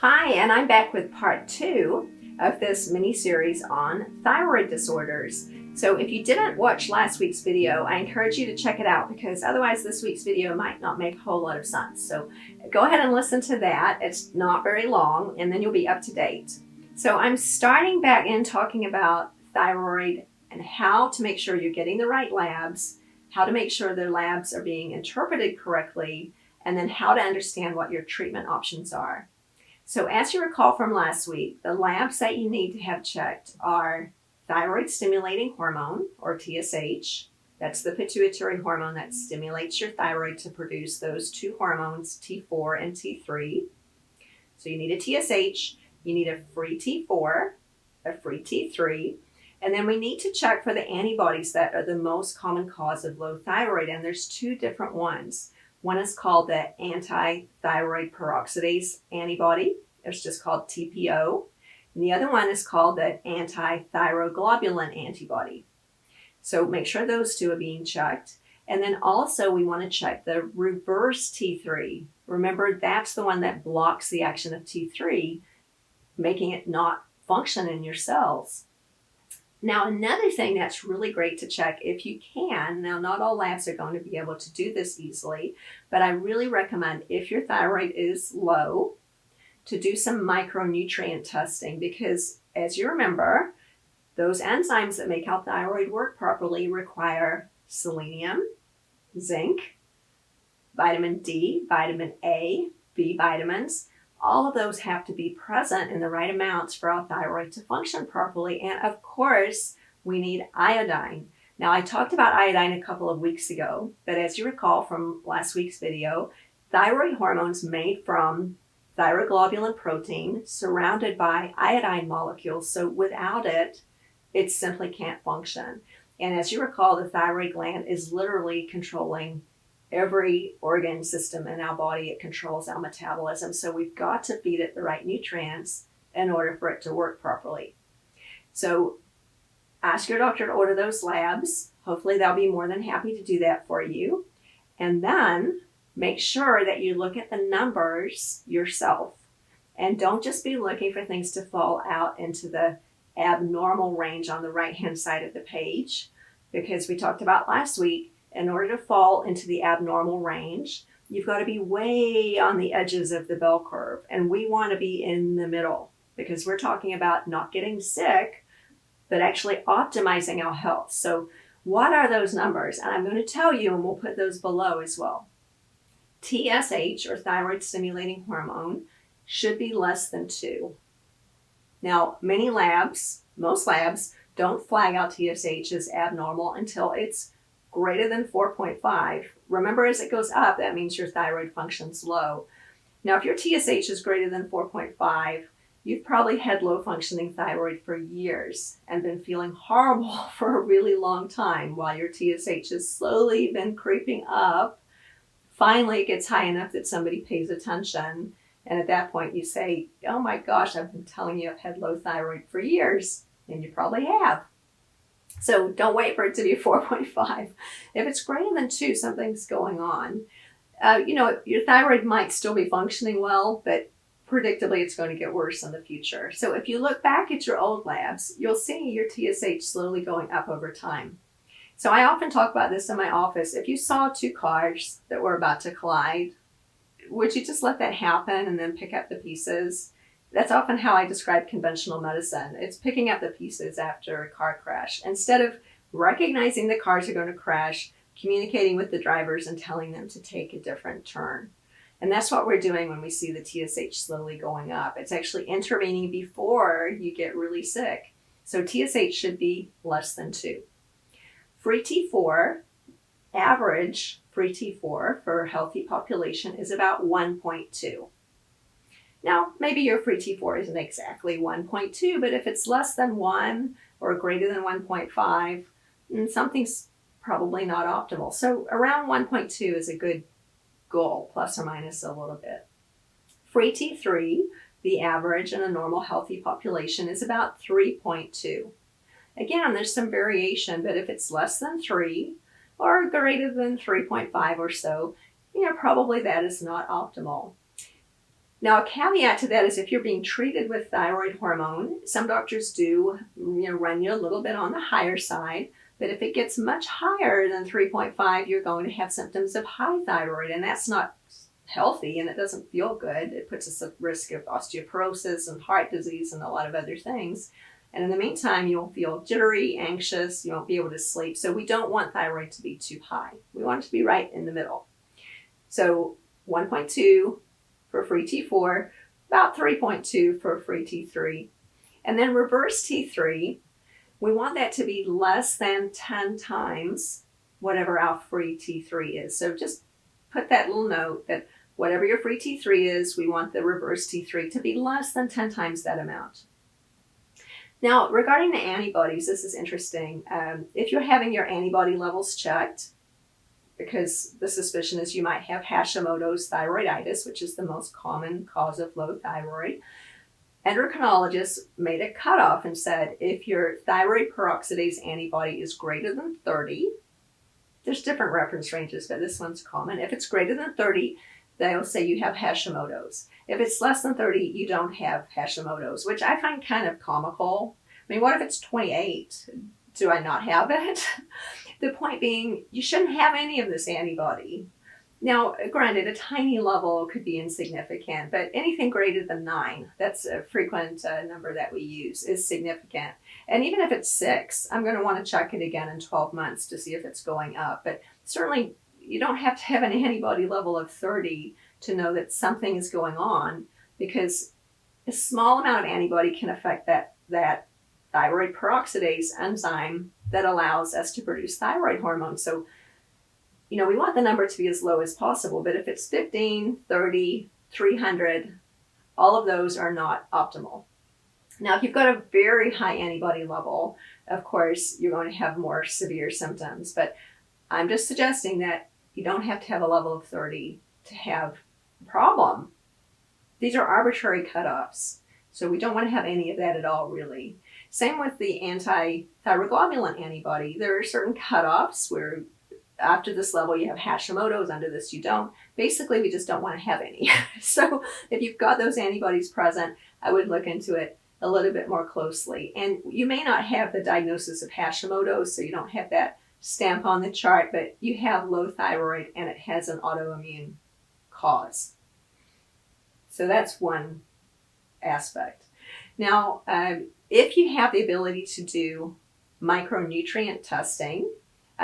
Hi, and I'm back with part 2 of this mini-series on thyroid disorders. So if you didn't watch last week's video, I encourage you to check it out because otherwise this week's video might not make a whole lot of sense. So go ahead and listen to that. It's not very long, and then you'll be up to date. So I'm starting back in talking about thyroid and how to make sure you're getting the right labs, how to make sure the labs are being interpreted correctly, and then how to understand what your treatment options are. So as you recall from last week, the labs that you need to have checked are thyroid stimulating hormone, or TSH. That's the pituitary hormone that stimulates your thyroid to produce those two hormones, T4 and T3. So you need a TSH, you need a free T4, a free T3, and then we need to check for the antibodies that are the most common cause of low thyroid, and there's two different ones. One is called the anti-thyroid peroxidase antibody. It's just called TPO. And the other one is called the anti-thyroglobulin antibody. So make sure those two are being checked. And then also we want to check the reverse T3. Remember, that's the one that blocks the action of T3, making it not function in your cells. Now, another thing that's really great to check if you can, now not all labs are going to be able to do this easily, but I really recommend if your thyroid is low to do some micronutrient testing because as you remember, those enzymes that make our thyroid work properly require selenium, zinc, vitamin D, vitamin A, B vitamins. All of those have to be present in the right amounts for our thyroid to function properly. And of course, we need iodine. Now, I talked about iodine a couple of weeks ago, but as you recall from last week's video, thyroid hormones made from thyroglobulin protein surrounded by iodine molecules. So without it, it simply can't function. And as you recall, the thyroid gland is literally controlling every organ system in our body. It controls our metabolism. So we've got to feed it the right nutrients in order for it to work properly. So ask your doctor to order those labs. Hopefully they'll be more than happy to do that for you. And then make sure that you look at the numbers yourself. And don't just be looking for things to fall out into the abnormal range on the right-hand side of the page. Because we talked about last week, in order to fall into the abnormal range, you've got to be way on the edges of the bell curve. And we want to be in the middle because we're talking about not getting sick, but actually optimizing our health. So what are those numbers? And I'm going to tell you, and we'll put those below as well. TSH, or thyroid stimulating hormone, should be less than 2. Now, many labs, most labs, don't flag out TSH as abnormal until it's greater than 4.5. Remember, as it goes up, that means your thyroid function's low. Now, if your TSH is greater than 4.5, you've probably had low functioning thyroid for years and been feeling horrible for a really long time while your TSH has slowly been creeping up. Finally, it gets high enough that somebody pays attention. And at that point, you say, oh my gosh, I've been telling you I've had low thyroid for years. And you probably have. So don't wait for it to be 4.5. If it's greater than 2, something's going on. Your thyroid might still be functioning well, but predictably it's going to get worse in the future. So if you look back at your old labs, you'll see your TSH slowly going up over time. So I often talk about this in my office. If you saw 2 cars that were about to collide, would you just let that happen and then pick up the pieces? That's often how I describe conventional medicine. It's picking up the pieces after a car crash. Instead of recognizing the cars are going to crash, communicating with the drivers and telling them to take a different turn. And that's what we're doing when we see the TSH slowly going up. It's actually intervening before you get really sick. So TSH should be less than 2. Free T4, average free T4 for a healthy population is about 1.2. Now, maybe your free T4 isn't exactly 1.2, but if it's less than 1 or greater than 1.5, something's probably not optimal. So around 1.2 is a good goal, plus or minus a little bit. Free T3, the average in a normal healthy population, is about 3.2. Again, there's some variation, but if it's less than 3 or greater than 3.5 or so, probably that is not optimal. Now, a caveat to that is if you're being treated with thyroid hormone, some doctors do run you a little bit on the higher side. But if it gets much higher than 3.5, you're going to have symptoms of high thyroid, and that's not healthy, and it doesn't feel good. It puts us at risk of osteoporosis and heart disease and a lot of other things. And in the meantime, you'll feel jittery, anxious, you won't be able to sleep. So we don't want thyroid to be too high. We want it to be right in the middle. So 1.2 for free T4, about 3.2 for free T3. And then reverse T3, we want that to be less than 10 times whatever our free T3 is. So just put that little note that whatever your free T3 is, we want the reverse T3 to be less than 10 times that amount. Now, regarding the antibodies, this is interesting. If you're having your antibody levels checked, because the suspicion is you might have Hashimoto's thyroiditis, which is the most common cause of low thyroid, endocrinologists made a cutoff and said if your thyroid peroxidase antibody is greater than 30, there's different reference ranges, but this one's common. If it's greater than 30, they'll say you have Hashimoto's. If it's less than 30, you don't have Hashimoto's, which I find kind of comical. I mean, what if it's 28? Do I not have it? The point being, you shouldn't have any of this antibody. Now, granted, a tiny level could be insignificant, but anything greater than 9, that's a frequent number that we use, is significant. And even if it's 6, I'm going to want to check it again in 12 months to see if it's going up. But certainly, you don't have to have an antibody level of 30 to know that something is going on, because a small amount of antibody can affect that thyroid peroxidase enzyme that allows us to produce thyroid hormone. So, we want the number to be as low as possible, but if it's 15, 30, 300, all of those are not optimal. Now, if you've got a very high antibody level, of course, you're going to have more severe symptoms, but I'm just suggesting that you don't have to have a level of 30 to have a problem. These are arbitrary cutoffs, so we don't want to have any of that at all, really. Same with the anti-thyroglobulin antibody. There are certain cutoffs where after this level you have Hashimoto's, under this you don't. Basically, we just don't want to have any. So if you've got those antibodies present, I would look into it a little bit more closely. And you may not have the diagnosis of Hashimoto's, so you don't have that stamp on the chart, but you have low thyroid and it has an autoimmune cause. So that's one aspect. Now, if you have the ability to do micronutrient testing,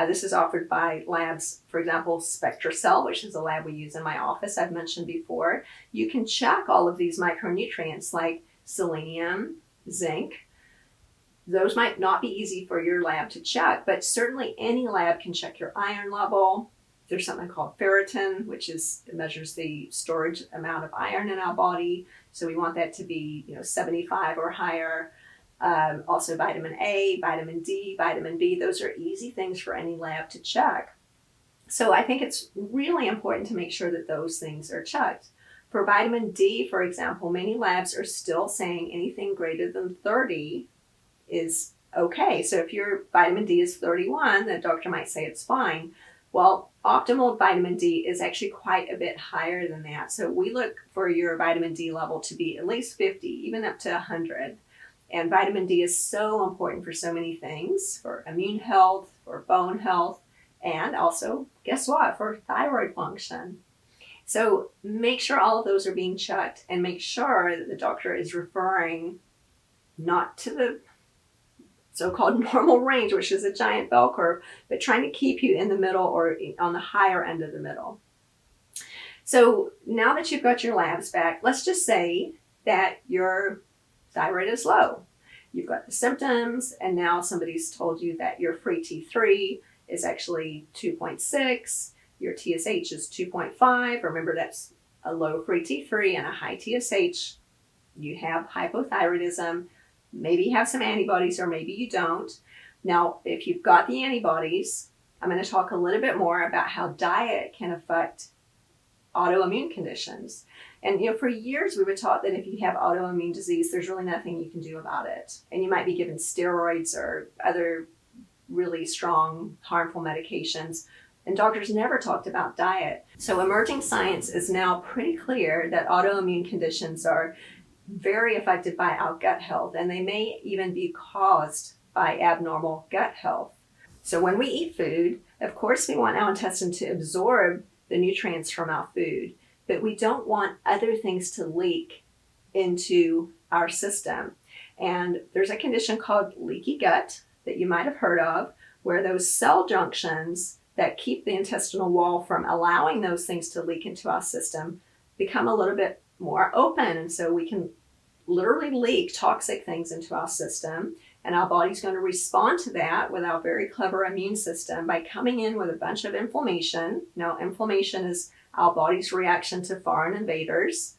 this is offered by labs, for example, Spectracell, which is a lab we use in my office, I've mentioned before. You can check all of these micronutrients like selenium, zinc. Those might not be easy for your lab to check, but certainly any lab can check your iron level. There's something called ferritin, which measures the storage amount of iron in our body. So we want that to be 75 or higher. Also vitamin A, vitamin D, vitamin B, those are easy things for any lab to check. So I think it's really important to make sure that those things are checked. For vitamin D, for example, many labs are still saying anything greater than 30 is okay. So if your vitamin D is 31, the doctor might say it's fine. Well, optimal vitamin D is actually quite a bit higher than that. So we look for your vitamin D level to be at least 50, even up to 100. And vitamin D is so important for so many things, for immune health, for bone health, and also, guess what, for thyroid function. So make sure all of those are being checked and make sure that the doctor is referring not to the so-called normal range, which is a giant bell curve, but trying to keep you in the middle or on the higher end of the middle. So now that you've got your labs back, let's just say that your thyroid is low. You've got the symptoms, and now somebody's told you that your free T3 is actually 2.6, your TSH is 2.5. Remember, that's a low free T3 and a high TSH. You have hypothyroidism. Maybe you have some antibodies or maybe you don't. Now, if you've got the antibodies, I'm going to talk a little bit more about how diet can affect autoimmune conditions. And for years we were taught that if you have autoimmune disease, there's really nothing you can do about it. And you might be given steroids or other really strong, harmful medications, And doctors never talked about diet. So emerging science is now pretty clear that autoimmune conditions are very affected by our gut health, and they may even be caused by abnormal gut health. So when we eat food, of course we want our intestine to absorb the nutrients from our food, but we don't want other things to leak into our system. And there's a condition called leaky gut that you might have heard of, where those cell junctions that keep the intestinal wall from allowing those things to leak into our system become a little bit more open. And so we can literally leak toxic things into our system. And our body's going to respond to that with our very clever immune system by coming in with a bunch of inflammation. Now, inflammation is our body's reaction to foreign invaders.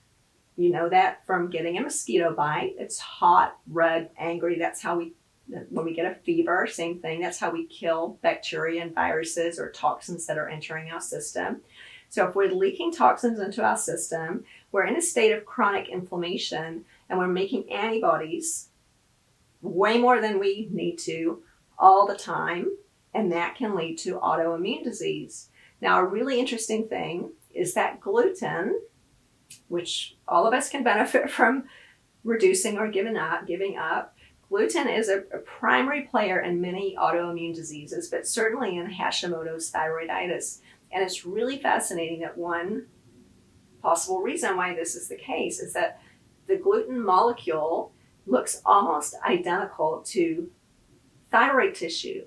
You know that from getting a mosquito bite. It's hot, red, angry. That's how when we get a fever, same thing. That's how we kill bacteria and viruses or toxins that are entering our system. So if we're leaking toxins into our system, we're in a state of chronic inflammation, and we're making antibodies way more than we need to all the time, and that can lead to autoimmune disease. Now, a really interesting thing is that gluten, which all of us can benefit from reducing or giving up. Gluten is a primary player in many autoimmune diseases, but certainly in Hashimoto's thyroiditis. And it's really fascinating that one possible reason why this is the case is that the gluten molecule looks almost identical to thyroid tissue.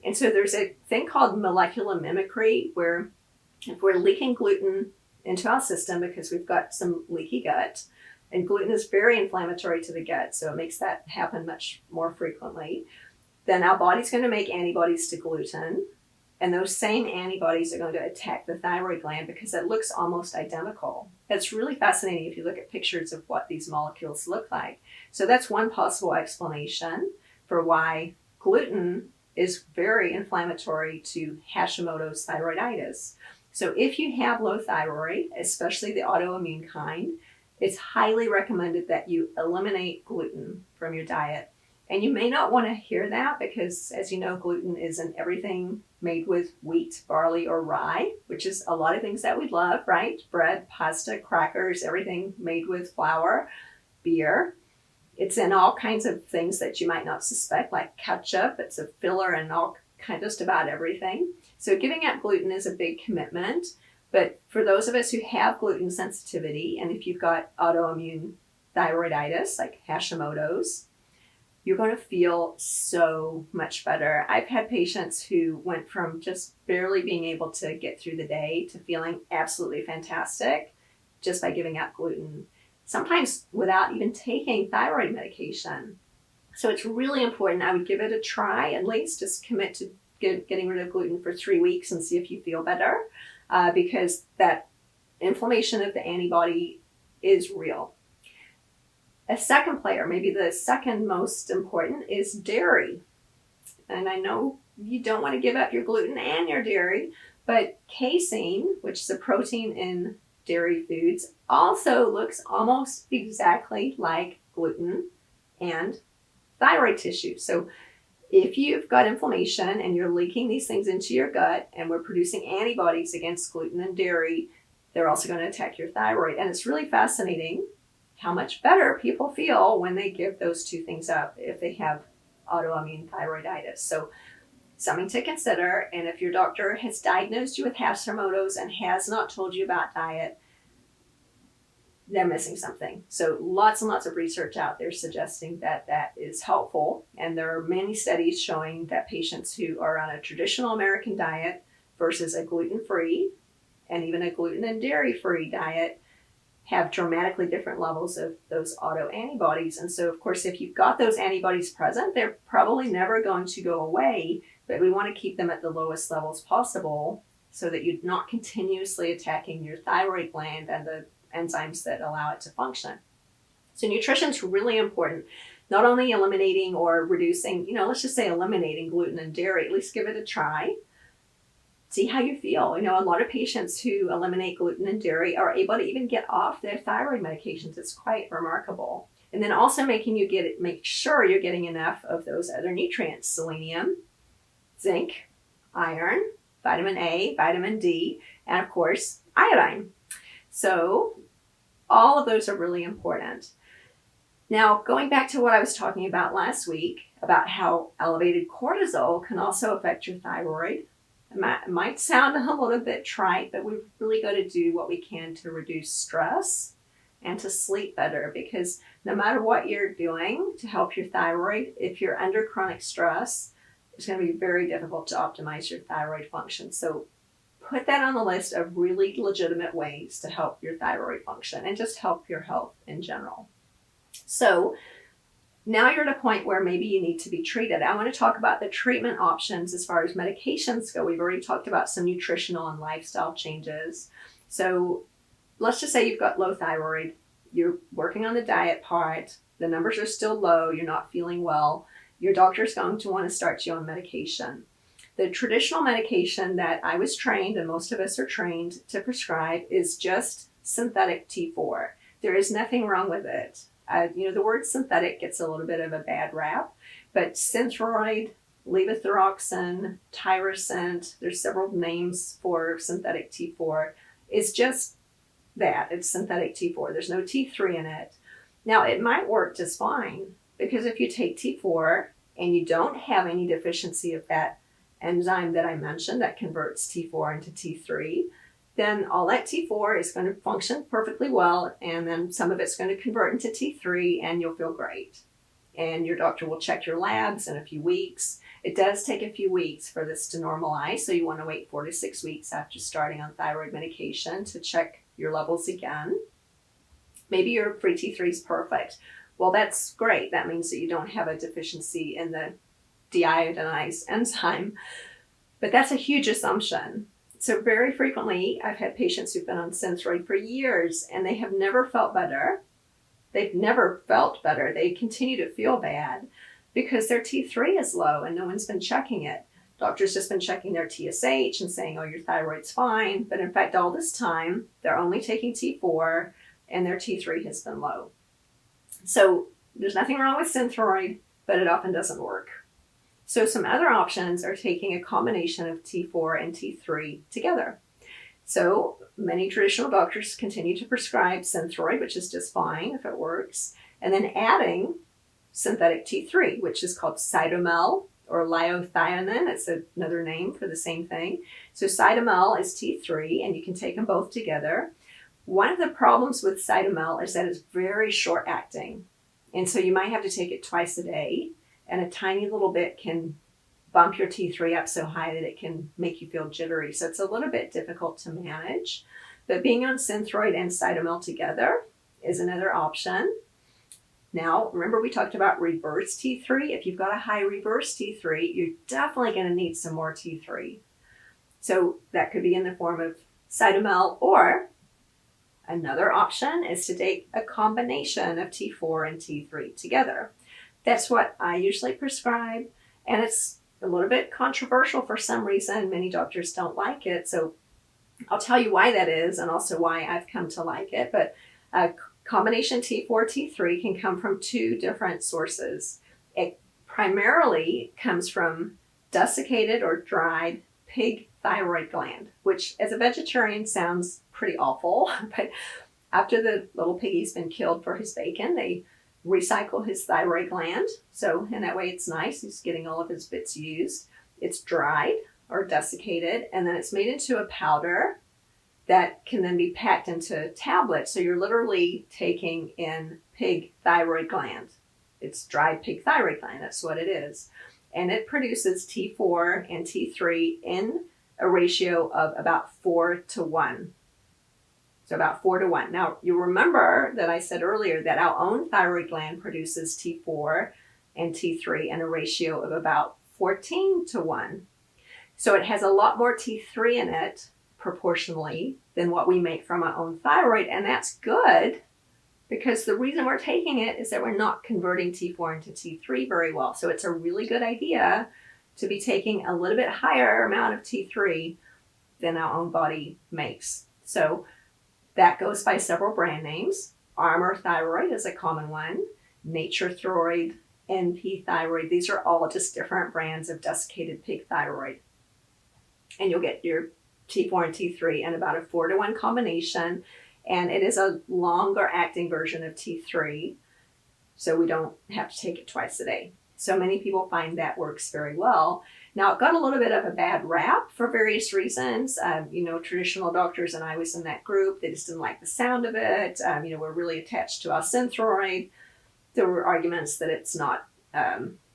And so there's a thing called molecular mimicry, where if we're leaking gluten into our system because we've got some leaky gut, and gluten is very inflammatory to the gut, so it makes that happen much more frequently, then our body's going to make antibodies to gluten, and those same antibodies are going to attack the thyroid gland because it looks almost identical. It's really fascinating if you look at pictures of what these molecules look like. So that's one possible explanation for why gluten is very inflammatory to Hashimoto's thyroiditis. So if you have low thyroid, especially the autoimmune kind, it's highly recommended that you eliminate gluten from your diet. And you may not want to hear that because, as you know, gluten is in everything made with wheat, barley, or rye, which is a lot of things that we love, right? Bread, pasta, crackers, everything made with flour, beer. It's in all kinds of things that you might not suspect, like ketchup. It's a filler in just about everything. So giving up gluten is a big commitment. But for those of us who have gluten sensitivity, and if you've got autoimmune thyroiditis, like Hashimoto's, you're going to feel so much better. I've had patients who went from just barely being able to get through the day to feeling absolutely fantastic just by giving up gluten, sometimes without even taking thyroid medication. So it's really important. I would give it a try, at least just commit to getting rid of gluten for 3 weeks and see if you feel better, because that inflammation of the antibody is real. A second player, maybe the second most important, is dairy. And I know you don't want to give up your gluten and your dairy, but casein, which is a protein in dairy foods, also looks almost exactly like gluten and thyroid tissue. So if you've got inflammation and you're leaking these things into your gut and we're producing antibodies against gluten and dairy, they're also going to attack your thyroid. And it's really fascinating how much better people feel when they give those two things up if they have autoimmune thyroiditis. So something to consider. And if your doctor has diagnosed you with Hashimoto's and has not told you about diet, they're missing something. So lots and lots of research out there suggesting that that is helpful. And there are many studies showing that patients who are on a traditional American diet versus a gluten-free and even a gluten and dairy-free diet have dramatically different levels of those autoantibodies. And so, of course, if you've got those antibodies present, they're probably never going to go away, but we want to keep them at the lowest levels possible so that you're not continuously attacking your thyroid gland and the enzymes that allow it to function. So nutrition is really important. Not only eliminating or reducing, let's just say eliminating gluten and dairy, at least give it a try. See how you feel. A lot of patients who eliminate gluten and dairy are able to even get off their thyroid medications. It's quite remarkable. And then also make sure you're getting enough of those other nutrients: selenium, zinc, iron, vitamin A, vitamin D, and of course, iodine. So all of those are really important. Now, going back to what I was talking about last week, about how elevated cortisol can also affect your thyroid. It might sound a little bit trite, but we've really got to do what we can to reduce stress and to sleep better, because no matter what you're doing to help your thyroid, if you're under chronic stress, it's going to be very difficult to optimize your thyroid function. So put that on the list of really legitimate ways to help your thyroid function and just help your health in general. So now you're at a point where maybe you need to be treated. I want to talk about the treatment options as far as medications go. We've already talked about some nutritional and lifestyle changes. So let's just say you've got low thyroid. You're working on the diet part. The numbers are still low. You're not feeling well. Your doctor's going to want to start you on medication. The traditional medication that I was trained, and most of us are trained to prescribe, is just synthetic T4. There is nothing wrong with it. The word synthetic gets a little bit of a bad rap, but Synthroid, Levothyroxine, Tirosint, there's several names for synthetic T4, is just that. It's synthetic T4. There's no T3 in it. Now, it might work just fine, because if you take T4 and you don't have any deficiency of that enzyme that I mentioned that converts T4 into T3, then all that T4 is going to function perfectly well, and then some of it's going to convert into T3, and you'll feel great. And your doctor will check your labs in a few weeks. It does take a few weeks for this to normalize, so you want to wait 4 to 6 weeks after starting on thyroid medication to check your levels again. Maybe your free T3 is perfect. Well, that's great. That means that you don't have a deficiency in the deiodinized enzyme, but that's a huge assumption. So very frequently, I've had patients who've been on Synthroid for years, and they have never felt better. They've never felt better. They continue to feel bad because their T3 is low and no one's been checking it. Doctor's just been checking their TSH and saying, oh, your thyroid's fine. But in fact, all this time, they're only taking T4 and their T3 has been low. So there's nothing wrong with Synthroid, but it often doesn't work. So some other options are taking a combination of T4 and T3 together. So many traditional doctors continue to prescribe Synthroid, which is just fine if it works, and then adding synthetic T3, which is called Cytomel or Liothyronine. It's another name for the same thing. So Cytomel is T3, and you can take them both together. One of the problems with Cytomel is that it's very short acting, and so you might have to take it twice a day, and a tiny little bit can bump your T3 up so high that it can make you feel jittery. So it's a little bit difficult to manage. But being on Synthroid and Cytomel together is another option. Now, remember we talked about reverse T3. If you've got a high reverse T3, you're definitely going to need some more T3. So that could be in the form of Cytomel, or another option is to take a combination of T4 and T3 together. That's what I usually prescribe, and it's a little bit controversial for some reason. Many doctors don't like it, so I'll tell you why that is and also why I've come to like it. But a combination T4, T3 can come from two different sources. It primarily comes from desiccated or dried pig thyroid gland, which as a vegetarian sounds pretty awful, but after the little piggy's been killed for his bacon, they recycle his thyroid gland. So in that way it's nice. He's getting all of his bits used. It's dried or desiccated, and then it's made into a powder that can then be packed into tablets. So you're literally taking in pig thyroid gland. It's dried pig thyroid gland. That's what it is. And it produces T4 and T3 in a ratio of about 4 to 1. So about 4 to 1. Now, you remember that I said earlier that our own thyroid gland produces T4 and T3 in a ratio of about 14 to 1. So it has a lot more T3 in it proportionally than what we make from our own thyroid. And that's good, because the reason we're taking it is that we're not converting T4 into T3 very well. So it's a really good idea to be taking a little bit higher amount of T3 than our own body makes. So that goes by several brand names. Armour thyroid is a common one. Naturethroid, NP thyroid. These are all just different brands of desiccated pig thyroid. and you'll get your T4 and T3 in about a 4-to-1 combination. And it is a longer acting version of T3, so we don't have to take it twice a day. So many people find that works very well. Now, it got a little bit of a bad rap for various reasons. Traditional doctors, and I was in that group, they just didn't like the sound of it. We're really attached to our Synthroid. There were arguments that it's not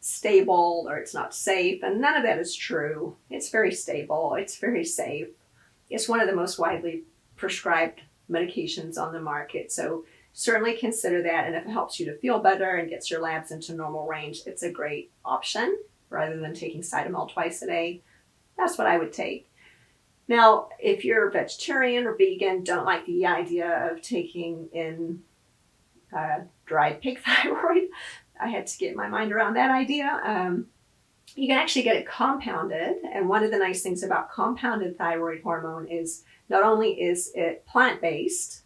stable or it's not safe, and none of that is true. It's very stable. It's very safe. It's one of the most widely prescribed medications on the market. So certainly consider that. And if it helps you to feel better and gets your labs into normal range, it's a great option rather than taking Cytomel twice a day. That's what I would take. Now, if you're vegetarian or vegan, don't like the idea of taking in dried pig thyroid, I had to get my mind around that idea. You can actually get it compounded. And one of the nice things about compounded thyroid hormone is not only is it plant-based,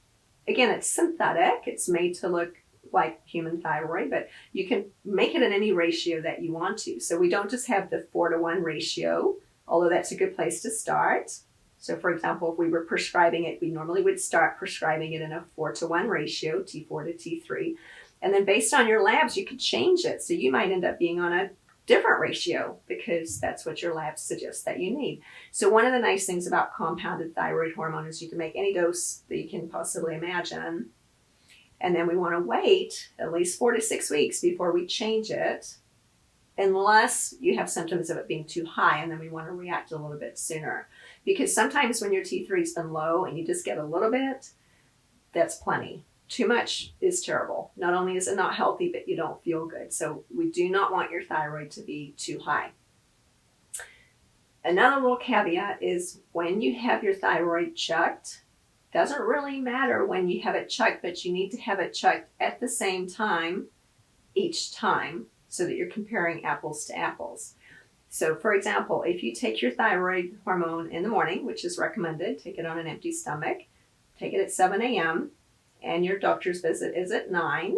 again, it's synthetic, it's made to look like human thyroid, but you can make it in any ratio that you want to. So we don't just have the 4-to-1 ratio, although that's a good place to start. So for example, if we were prescribing it, we normally would start prescribing it in a 4-to-1 ratio, T4 to T3. And then based on your labs, you could change it. So you might end up being on a different ratio because that's what your labs suggest that you need. So one of the nice things about compounded thyroid hormone is you can make any dose that you can possibly imagine. And then we want to wait at least 4 to 6 weeks before we change it, unless you have symptoms of it being too high, and then we want to react a little bit sooner. Because sometimes when your T3's been low and you just get a little bit, that's plenty. Too much is terrible. Not only is it not healthy, but you don't feel good. So we do not want your thyroid to be too high. Another little caveat is when you have your thyroid checked, doesn't really matter when you have it checked, but you need to have it checked at the same time each time so that you're comparing apples to apples. So for example, if you take your thyroid hormone in the morning, which is recommended, take it on an empty stomach, take it at 7 a.m., and your doctor's visit is at 9,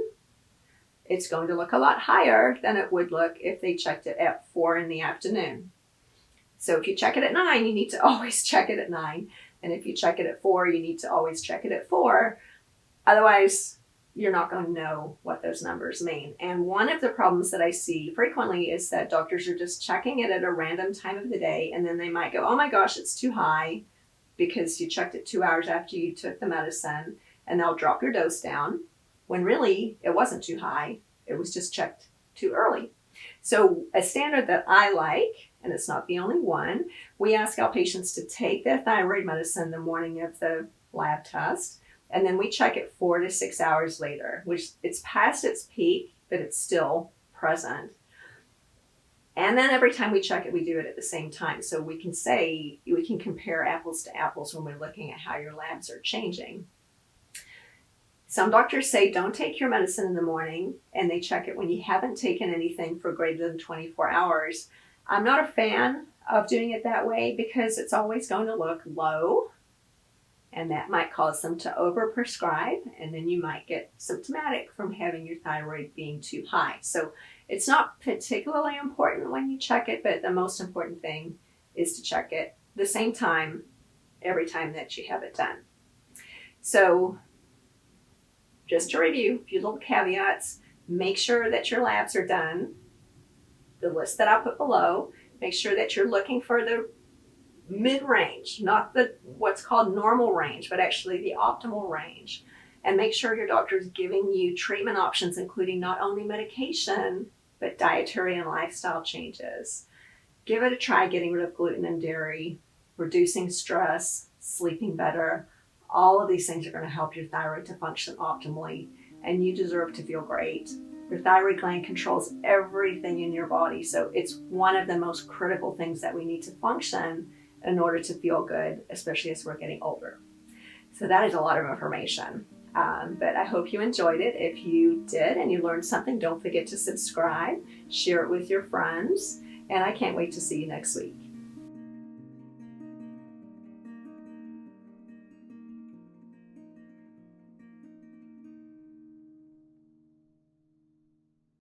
it's going to look a lot higher than it would look if they checked it at 4 in the afternoon. So if you check it at 9, you need to always check it at 9. And if you check it at 4, you need to always check it at 4. Otherwise, you're not going to know what those numbers mean. And one of the problems that I see frequently is that doctors are just checking it at a random time of the day, and then they might go, oh my gosh, it's too high, because you checked it 2 hours after you took the medicine, and they'll drop your dose down, when really it wasn't too high, it was just checked too early. So a standard that I like, and it's not the only one, we ask our patients to take their thyroid medicine the morning of the lab test, and then we check it 4 to 6 hours later, which it's past its peak, but it's still present. And then every time we check it, we do it at the same time. So we can compare apples to apples when we're looking at how your labs are changing. Some doctors say don't take your medicine in the morning, and they check it when you haven't taken anything for greater than 24 hours. I'm not a fan of doing it that way because it's always going to look low, and that might cause them to overprescribe, and then you might get symptomatic from having your thyroid being too high. So it's not particularly important when you check it, but the most important thing is to check it the same time every time that you have it done. So just to review a few little caveats, make sure that your labs are done. The list that I put below, make sure that you're looking for the mid-range, not the what's called normal range, but actually the optimal range. And make sure your doctor is giving you treatment options, including not only medication, but dietary and lifestyle changes. Give it a try getting rid of gluten and dairy, reducing stress, sleeping better. All of these things are going to help your thyroid to function optimally, and you deserve to feel great. Your thyroid gland controls everything in your body, so it's one of the most critical things that we need to function in order to feel good, especially as we're getting older. So that is a lot of information, but I hope you enjoyed it. If you did and you learned something, don't forget to subscribe, share it with your friends, and I can't wait to see you next week.